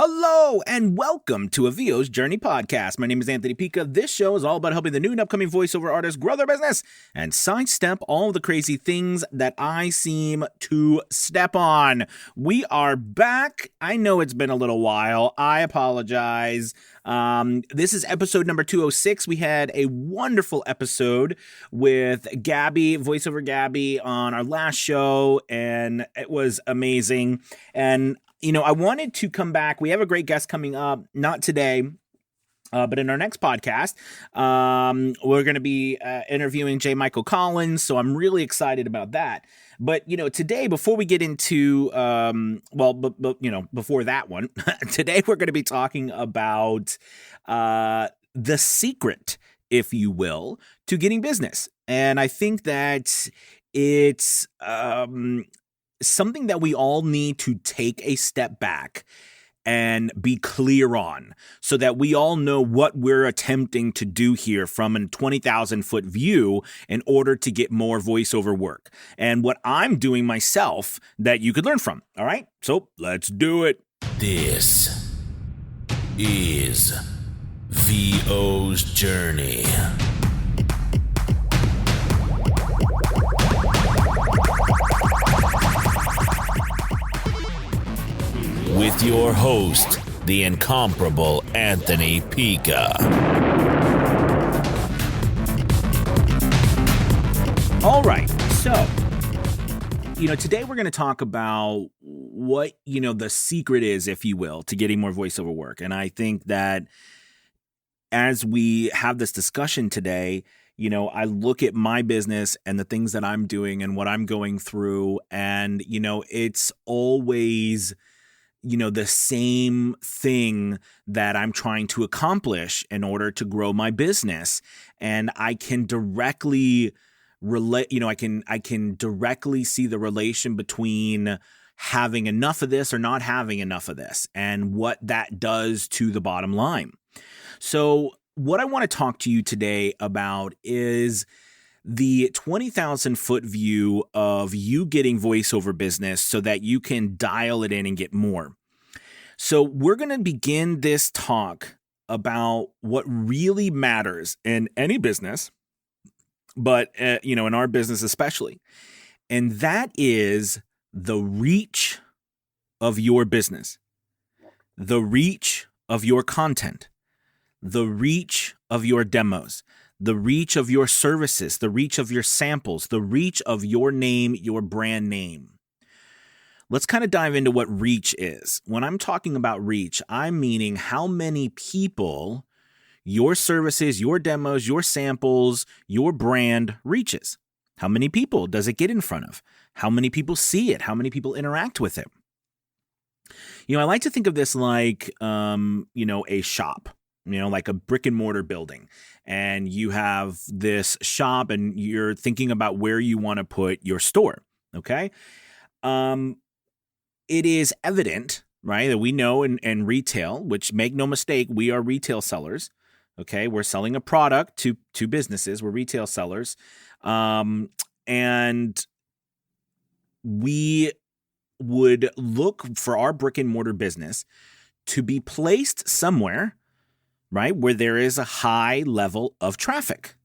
Hello and welcome to a VO's Journey podcast. My name is Anthony Pica. This show is all about helping the new and upcoming voiceover artists grow their business and sidestep all the crazy things that I seem to step on. We are back. I know it's been a little while. I apologize. This is episode number 206. We had a wonderful episode with Gabby, voiceover Gabby, on our last show, and it was amazing. And I wanted to come back. We have a great guest coming up, not today, but in our next podcast. We're going to be interviewing J. Michael Collins, so I'm really excited about that. But, today, before we get into, before that one, today we're going to be talking about the secret, if you will, to getting business. And I think that it's something that we all need to take a step back and be clear on so that we all know what we're attempting to do here from a 20,000 foot view in order to get more voiceover work and what I'm doing myself that you could learn from. All right, so let's do it. This is VO's Journey. With your host, the incomparable Anthony Pica. All right, so, today we're going to talk about what, the secret is, if you will, to getting more voiceover work. And I think that as we have this discussion today, I look at my business and the things that I'm doing and what I'm going through, and, it's always the same thing that I'm trying to accomplish in order to grow my business. And I can directly relate, I can directly see the relation between having enough of this or not having enough of this and what that does to the bottom line. So what I want to talk to you today about is the 20,000 foot view of you getting voiceover business so that you can dial it in and get more. So we're going to begin this talk about what really matters in any business, but, in our business especially. And that is the reach of your business, the reach of your content, the reach of your demos, the reach of your services, the reach of your samples, the reach of your name, your brand name. Let's kind of dive into what reach is. When I'm talking about reach, I'm meaning how many people your services, your demos, your samples, your brand reaches. How many people does it get in front of? How many people see it? How many people interact with it? I like to think of this like, a shop. Like a brick and mortar building, and you have this shop and you're thinking about where you want to put your store. Okay. It is evident, right, that we know in retail, which make no mistake, we are retail sellers. Okay. We're selling a product to businesses. We're retail sellers. And we would look for our brick and mortar business to be placed somewhere, right, where there is a high level of traffic,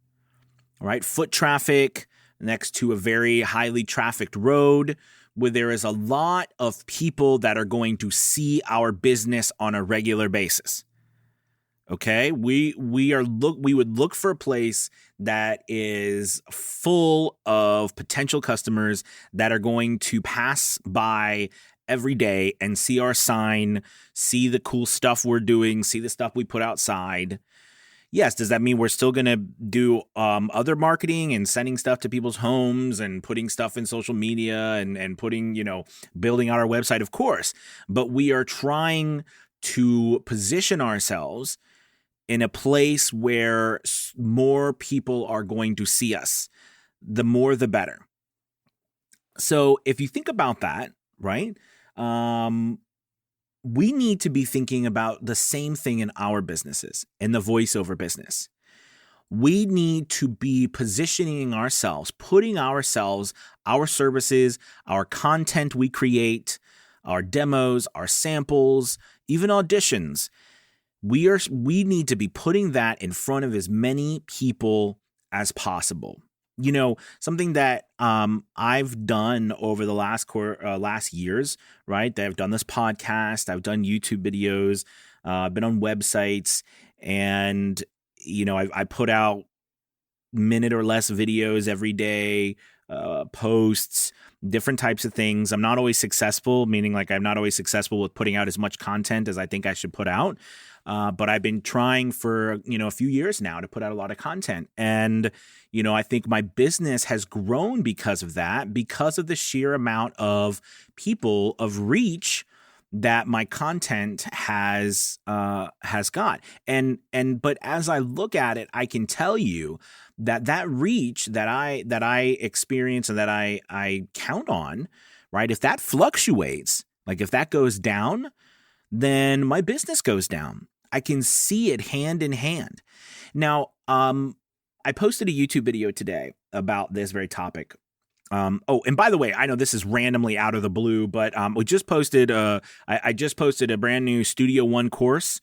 right? Foot traffic next to a very highly trafficked road where there is a lot of people that are going to see our business on a regular basis. Okay? We would look for a place that is full of potential customers that are going to pass by every day and see our sign, see the cool stuff we're doing, see the stuff we put outside. Yes, does that mean we're still going to do other marketing and sending stuff to people's homes and putting stuff in social media and putting, building out our website? Of course. But we are trying to position ourselves in a place where more people are going to see us. The more, the better. So if you think about that, right? We need to be thinking about the same thing in our businesses, in the voiceover business. We need to be positioning ourselves, putting ourselves, our services, our content we create, our demos, our samples even auditions. We need to be putting that in front of as many people as possible. Something that I've done over the last years, right? That I've done this podcast, I've done YouTube videos, I've been on websites, and I put out minute or less videos every day, posts, different types of things. I'm not always successful, meaning like I'm not always successful with putting out as much content as I think I should put out. But I've been trying for, a few years now to put out a lot of content. And, I think my business has grown because of that, because of the sheer amount of people of reach that my content has got. But as I look at it, I can tell you that reach that I experience and that I count on, right? If that fluctuates, like if that goes down, then my business goes down. I can see it hand in hand. Now, I posted a YouTube video today about this very topic. And by the way, I know this is randomly out of the blue, but we just posted. I just posted a brand new Studio One course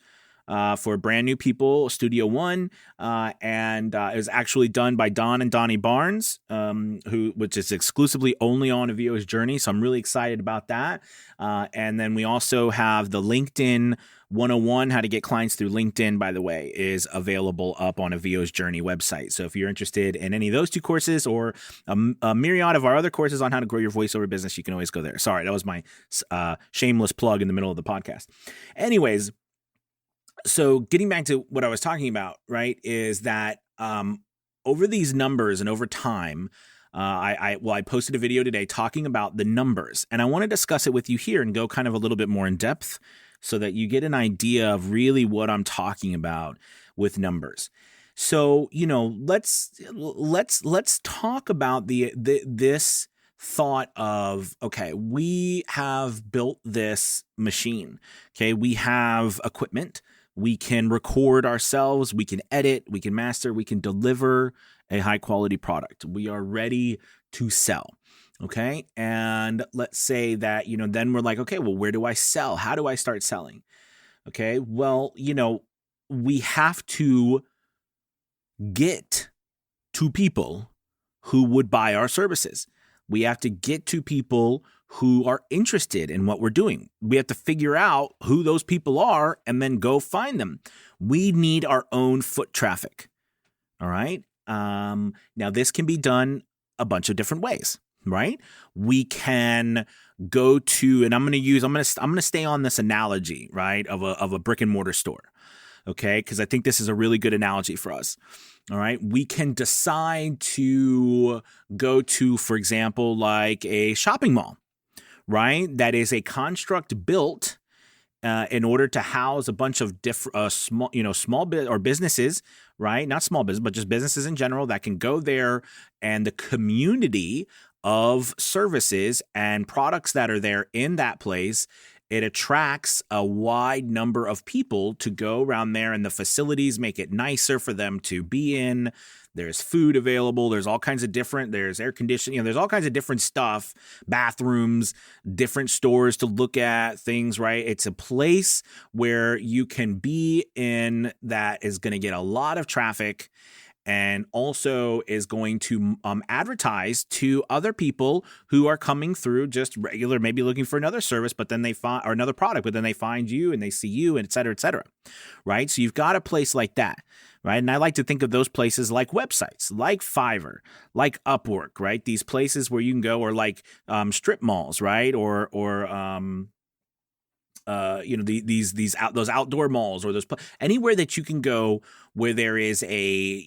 for brand new people, Studio One, and it was actually done by Don and Donnie Barnes, which is exclusively only on A VO's Journey. So I'm really excited about that. And then we also have the LinkedIn 101, how to get clients through LinkedIn, by the way, is available up on A VO's Journey website. So if you're interested in any of those two courses or a myriad of our other courses on how to grow your voiceover business, you can always go there. Sorry, that was my shameless plug in the middle of the podcast. Anyways, so getting back to what I was talking about, right, is that over these numbers and over time, I posted a video today talking about the numbers, and I want to discuss it with you here and go kind of a little bit more in depth so that you get an idea of really what I'm talking about with numbers. So, let's talk about this thought of, okay, we have built this machine. Okay, we have equipment. We can record ourselves. We can edit. We can master. We can deliver a high quality product. We are ready to sell. Okay. And let's say that, then we're like, okay, well, where do I sell? How do I start selling? Okay. Well, we have to get to people who would buy our services. We have to get to people who are interested in what we're doing. We have to figure out who those people are and then go find them. We need our own foot traffic. All right. Now this can be done a bunch of different ways, right? We can go to, and I'm going to stay on this analogy, right, of a brick and mortar store. Okay. Because I think this is a really good analogy for us. All right. We can decide to go to, for example, like a shopping mall, right? That is a construct built in order to house a bunch of different small businesses, right? Not small business, but just businesses in general that can go there, and the community of services and products that are there in that place, it attracts a wide number of people to go around there, and the facilities make it nicer for them to be in. There's food available. There's all kinds of there's air conditioning, there's all kinds of different stuff, bathrooms, different stores to look at, things, right? It's a place where you can be in that is going to get a lot of traffic and also is going to advertise to other people who are coming through just regular, maybe looking for another service, but then they find, or another product, but then they find you and they see you, and et cetera, right? So you've got a place like that, right? And I like to think of those places like websites, like Fiverr, like Upwork, right? These places where you can go, or like strip malls, right? Or those outdoor malls, or anywhere that you can go where there is a,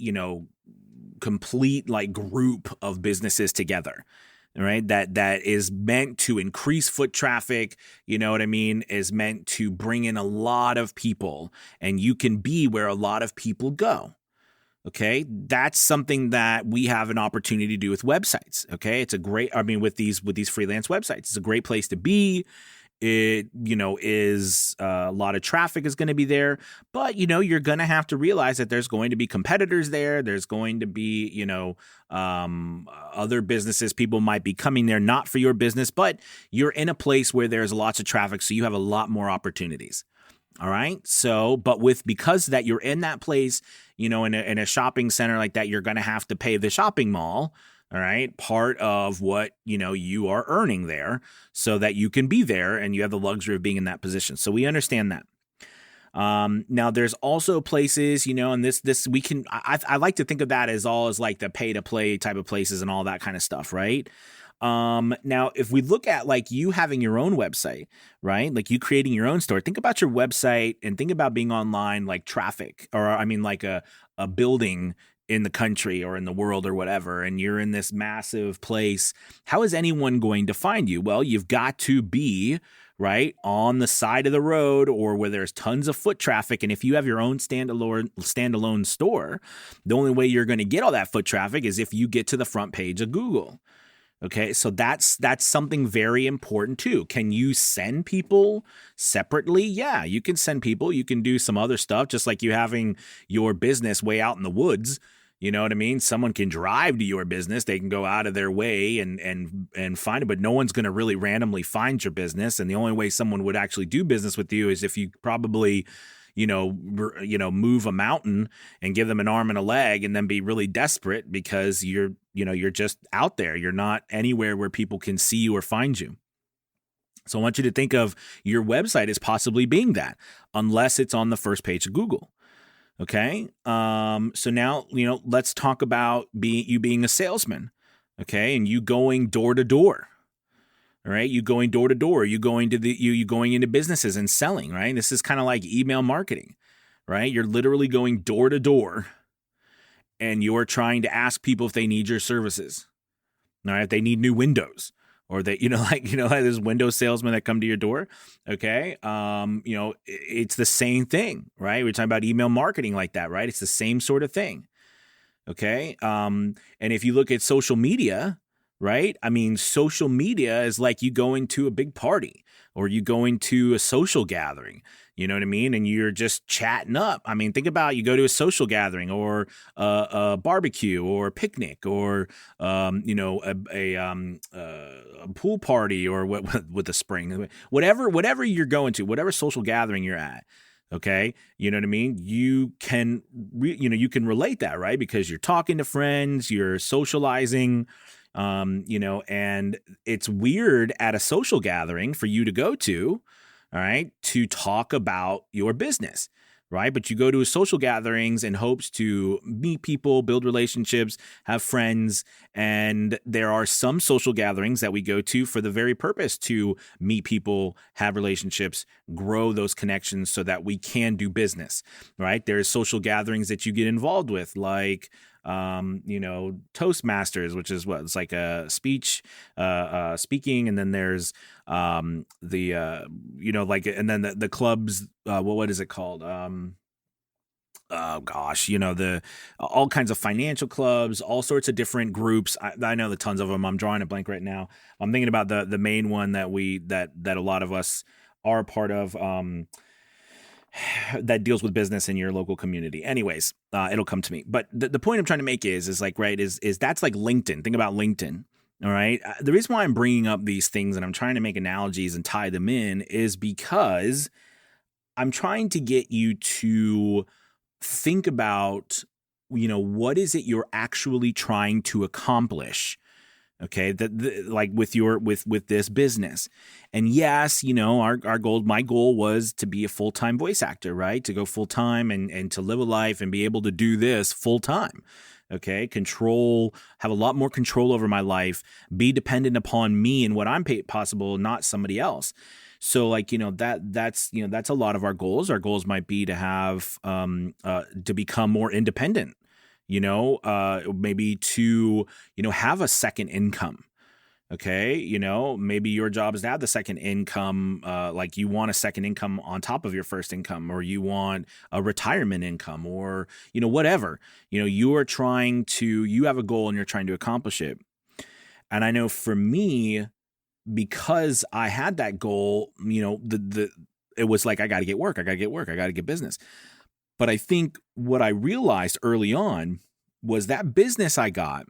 complete like group of businesses together, right? That is meant to increase foot traffic, you know what I mean? Is meant to bring in a lot of people, and you can be where a lot of people go. Okay. That's something that we have an opportunity to do with websites. Okay. It's a great, with these freelance websites, it's a great place to be. It, is a lot of traffic is going to be there, but, you're going to have to realize that there's going to be competitors there. There's going to be, other businesses. People might be coming there not for your business, but you're in a place where there's lots of traffic. So you have a lot more opportunities. All right. So, but because that you're in that place, in a shopping center like that, you're going to have to pay the shopping mall. All right. Part of what, you are earning there so that you can be there and you have the luxury of being in that position. So we understand that. Now there's also places, and this we can, I like to think of that as all as like the pay to play type of places and all that kind of stuff. Right. Now, if we look at like you having your own website, right? Like you creating your own store, think about your website and think about being online, like traffic, or I mean, like a building in the country or in the world or whatever, and you're in this massive place. How is anyone going to find you? Well, you've got to be right on the side of the road or where there's tons of foot traffic. And if you have your own standalone store, the only way you're going to get all that foot traffic is if you get to the front page of Google. Okay, so that's something very important too. Can you send people separately? Yeah, you can send people. You can do some other stuff, just like you having your business way out in the woods. You know what I mean? Someone can drive to your business. They can go out of their way and find it, but no one's going to really randomly find your business. And the only way someone would actually do business with you is if you probably move a mountain and give them an arm and a leg and then be really desperate because you're just out there. You're not anywhere where people can see you or find you. So I want you to think of your website as possibly being that, unless it's on the first page of Google. Okay. So now, let's talk about you being a salesman. Okay. And you going door to door. All right, you going door to door, you going into businesses and selling, right? This is kind of like email marketing, right? You're literally going door to door and you're trying to ask people if they need your services. All right, if they need new windows or that, like there's Windows salesmen that come to your door. Okay. It's the same thing, right? We're talking about email marketing like that, right? It's the same sort of thing. Okay. And if you look at social media, right? I mean, social media is like you going to a big party or you going to a social gathering, you know what I mean? And you're just chatting up. I mean, think about you go to a social gathering or a barbecue or a picnic or, a pool party or with a spring, whatever you're going to, whatever social gathering you're at. Okay. You know what I mean? You can relate that, right? Because you're talking to friends, you're socializing, and it's weird at a social gathering for you to go to, all right, to talk about your business, right? But you go to social gatherings in hopes to meet people, build relationships, have friends. And there are some social gatherings that we go to for the very purpose to meet people, have relationships, grow those connections so that we can do business, right? There's social gatherings that you get involved with, like Toastmasters, which is what it's like a speaking. And then there's, and then the clubs, what is it called? All kinds of financial clubs, all sorts of different groups. I know the tons of them. I'm drawing a blank right now. I'm thinking about the main one that a lot of us are a part of, that deals with business in your local community. Anyways, it'll come to me. But the point I'm trying to make is that's like LinkedIn. Think about LinkedIn. All right. The reason why I'm bringing up these things and I'm trying to make analogies and tie them in is because I'm trying to get you to think about, what is it you're actually trying to accomplish? Okay, like with this business. And yes, my goal was to be a full-time voice actor, right? To go full-time and to live a life and be able to do this full-time. Okay, have a lot more control over my life, be dependent upon me and what I'm possible, not somebody else. So that's a lot of our goals. Our goals might be to have, to become more independent. Maybe to, have a second income. Okay. Maybe your job is to have the second income. Like you want a second income on top of your first income, or you want a retirement income, or, whatever, you have a goal and you're trying to accomplish it. And I know for me, because I had that goal, it was like, I got to get work. I got to get business. But I think what I realized early on was that business I got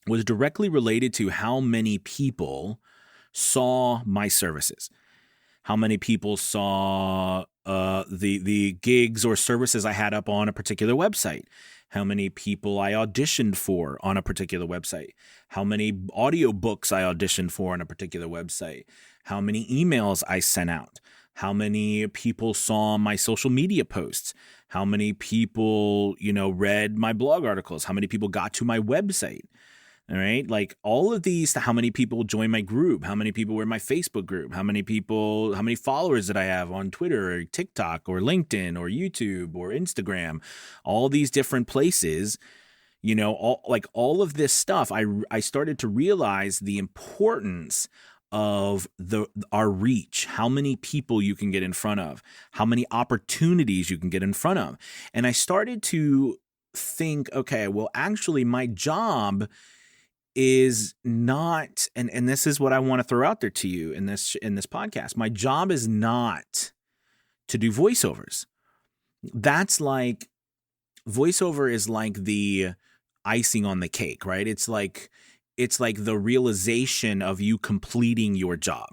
was directly related to how many people saw my services, how many people saw the gigs or services I had up on a particular website, how many people I auditioned for on a particular website, how many audiobooks I auditioned for on a particular website, how many emails I sent out, how many people saw my social media posts, how many people, read my blog articles, how many people got to my website. All right. Like all of these, how many people joined my group? How many people were in my Facebook group? How many followers did I have on Twitter or TikTok or LinkedIn or YouTube or Instagram? All these different places, all of this stuff. I started to realize the importance of our reach, how many people you can get in front of, how many opportunities you can get in front of. And I started to think, okay, well, actually my job is not, and this is what I want to throw out there to you in this podcast. My job is not to do voiceovers. That's like, voiceover is like the icing on the cake, right? It's like the realization of you completing your job.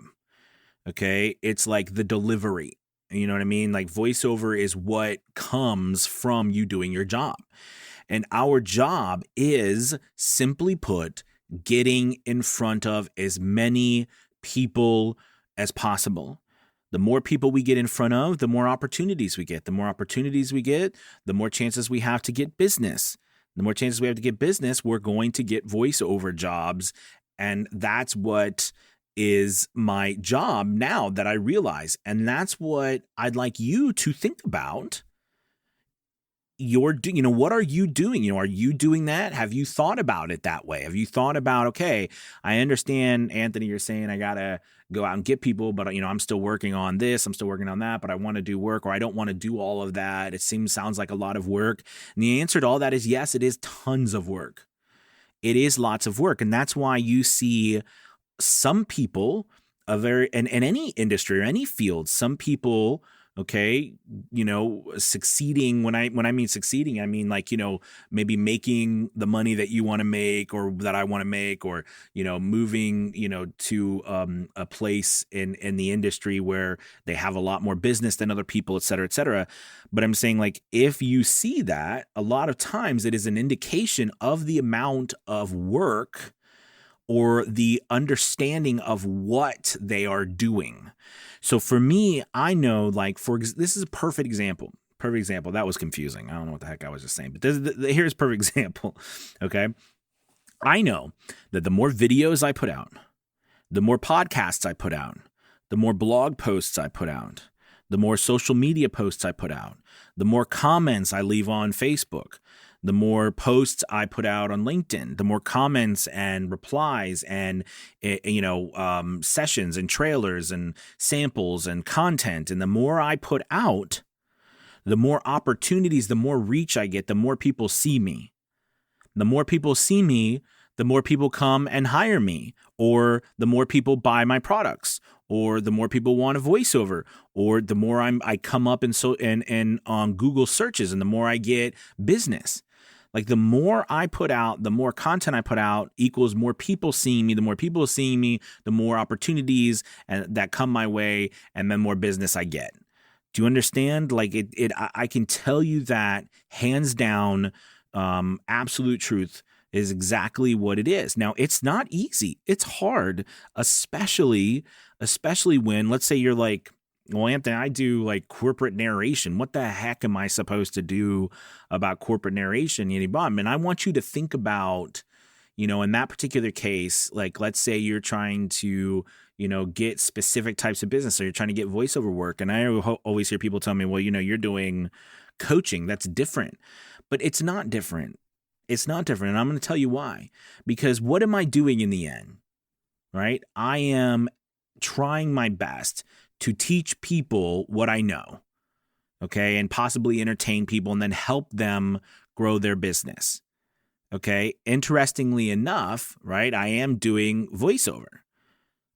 Okay. It's like the delivery. You know what I mean? Like voiceover is what comes from you doing your job. And our job is, simply put, getting in front of as many people as possible. The more people we get in front of, the more opportunities we get. The more opportunities we get, the more chances we have to get business. The more chances we have to get business, we're going to get voiceover jobs. And that's what is my job now that I realize. And that's what I'd like you to think about. What are you doing? Are you doing that? Have you thought about it that way? Have you thought about, okay, I understand, Anthony, you're saying I got to go out and get people, but I'm still working on this. I'm still working on that, but I want to do work, or I don't want to do all of that. It sounds like a lot of work. And the answer to all that is yes, it is tons of work. It is lots of work. And that's why you see some people in any industry or any field, some people, okay, succeeding. When I mean succeeding, I mean like, maybe making the money that you want to make or that I want to make, or, moving, to a place in the industry where they have a lot more business than other people, et cetera, et cetera. But I'm saying, like, if you see that, a lot of times it is an indication of the amount of work or the understanding of what they are doing. So for me, I know, like, this is a perfect example. Perfect example. That was confusing. I don't know what the heck I was just saying, but here's a perfect example. Okay. I know that the more videos I put out, the more podcasts I put out, the more blog posts I put out, the more social media posts I put out, the more comments I leave on Facebook, the more posts I put out on LinkedIn, the more comments and replies and, sessions and trailers and samples and content. And the more I put out, the more opportunities, the more reach I get, the more people see me. The more people see me, the more people come and hire me, or the more people buy my products, or the more people want a voiceover, or the more I come up and on Google searches, and the more I get business. Like, the more I put out, the more content I put out equals more people seeing me. The more people seeing me, the more opportunities that come my way, and then more business I get. Do you understand? Like, I can tell you that hands down, absolute truth is exactly what it is. Now, it's not easy. It's hard, especially when, let's say you're like, well, Anthony, I do like corporate narration. What the heck am I supposed to do about corporate narration? And I want you to think about, in that particular case, like, let's say you're trying to, get specific types of business, or you're trying to get voiceover work. And I always hear people tell me, well, you're doing coaching. That's different. But it's not different. It's not different. And I'm going to tell you why. Because what am I doing in the end? Right? I am trying my best to teach people what I know, okay, and possibly entertain people and then help them grow their business, okay? Interestingly enough, right, I am doing voiceover,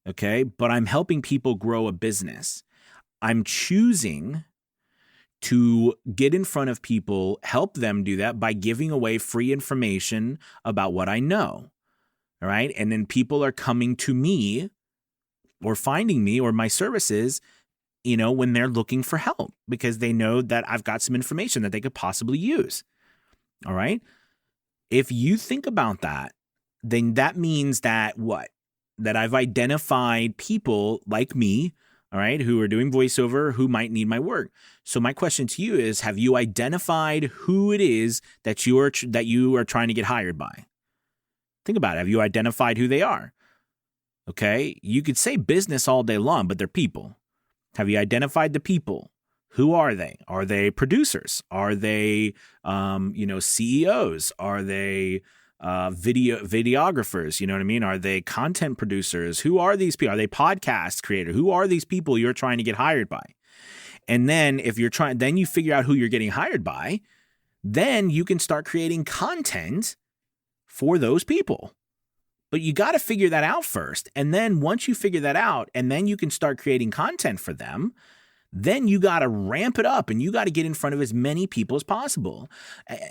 okay, but I'm helping people grow a business. I'm choosing to get in front of people, help them do that by giving away free information about what I know, all right? And then people are coming to me or finding me or my services when they're looking for help because they know that I've got some information that they could possibly use. All right. If you think about that, then that means that what? That I've identified people like me, all right, who are doing voiceover, who might need my work. So my question to you is, have you identified who it is that you are trying to get hired by? Think about it. Have you identified who they are? Okay. You could say business all day long, but they're people. Have you identified the people? Who are they? Are they producers? Are they, CEOs? Are they videographers? You know what I mean? Are they content producers? Who are these people? Are they podcast creators? Who are these people you're trying to get hired by? And then then you figure out who you're getting hired by, then you can start creating content for those people. But you got to figure that out first. And then once you figure that out, and then you can start creating content for them, then you got to ramp it up and you got to get in front of as many people as possible.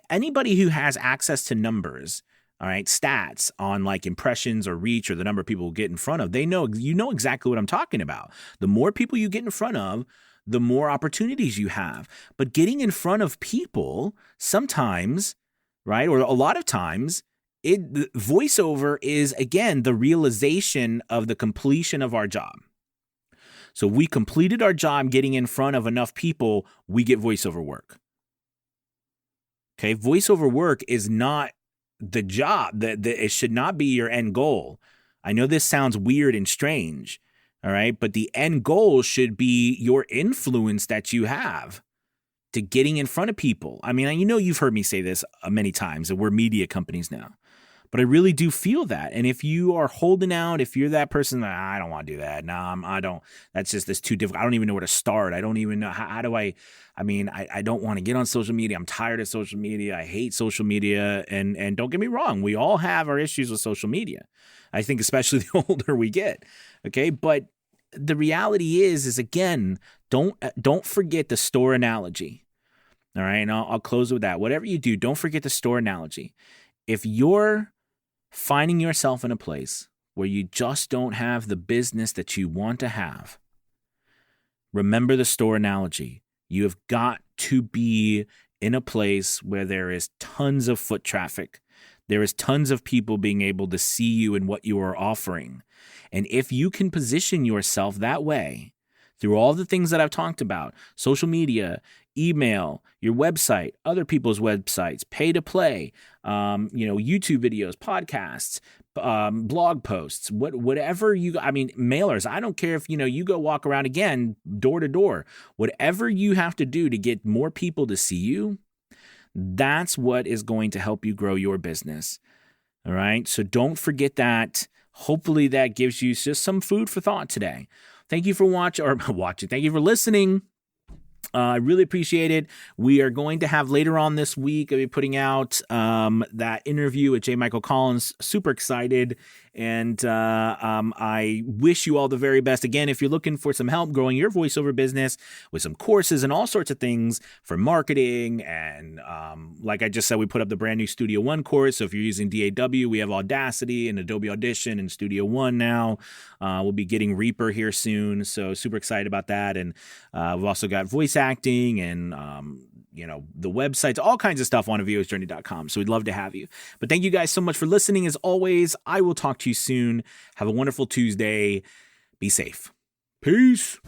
Anybody who has access to numbers, all right, stats on like impressions or reach or the number of people who get in front of, you know exactly what I'm talking about. The more people you get in front of, the more opportunities you have. But getting in front of people sometimes, right, or a lot of times, voiceover is, again, the realization of the completion of our job. So we completed our job getting in front of enough people, we get voiceover work. Okay, voiceover work is not the job. It should not be your end goal. I know this sounds weird and strange, all right, but the end goal should be your influence that you have to getting in front of people. I mean, you've heard me say this many times, that we're media companies now. But I really do feel that. And if you are holding out, if you're that person, I don't want to do that. No, I don't. That's too difficult. I don't even know where to start. I don't even know. How do I don't want to get on social media. I'm tired of social media. I hate social media. And don't get me wrong. We all have our issues with social media. I think especially the older we get. Okay. But the reality is again, don't forget the store analogy. All right. And I'll close with that. Whatever you do, don't forget the store analogy. If you're finding yourself in a place where you just don't have the business that you want to have, remember the store analogy. You have got to be in a place where there is tons of foot traffic. There is tons of people being able to see you and what you are offering. And if you can position yourself that way through all the things that I've talked about, social media, email, your website, other people's websites, pay to play, YouTube videos, podcasts, blog posts, whatever mailers. I don't care if, you go walk around again, door to door, whatever you have to do to get more people to see you, that's what is going to help you grow your business. All right. So don't forget that. Hopefully that gives you just some food for thought today. Thank you for watching. Thank you for listening. I really appreciate it. We are going to have later on this week, I'll be putting out that interview with J. Michael Collins. Super excited. And I wish you all the very best. Again, if you're looking for some help growing your voiceover business with some courses and all sorts of things for marketing. And like I just said, we put up the brand new Studio One course. So if you're using DAW, we have Audacity and Adobe Audition and Studio One now. We'll be getting Reaper here soon. So super excited about that. And we've also got voice acting and the websites, all kinds of stuff on VOsJourney.com. So we'd love to have you. But thank you guys so much for listening. As always, I will talk to you soon. Have a wonderful Tuesday. Be safe. Peace.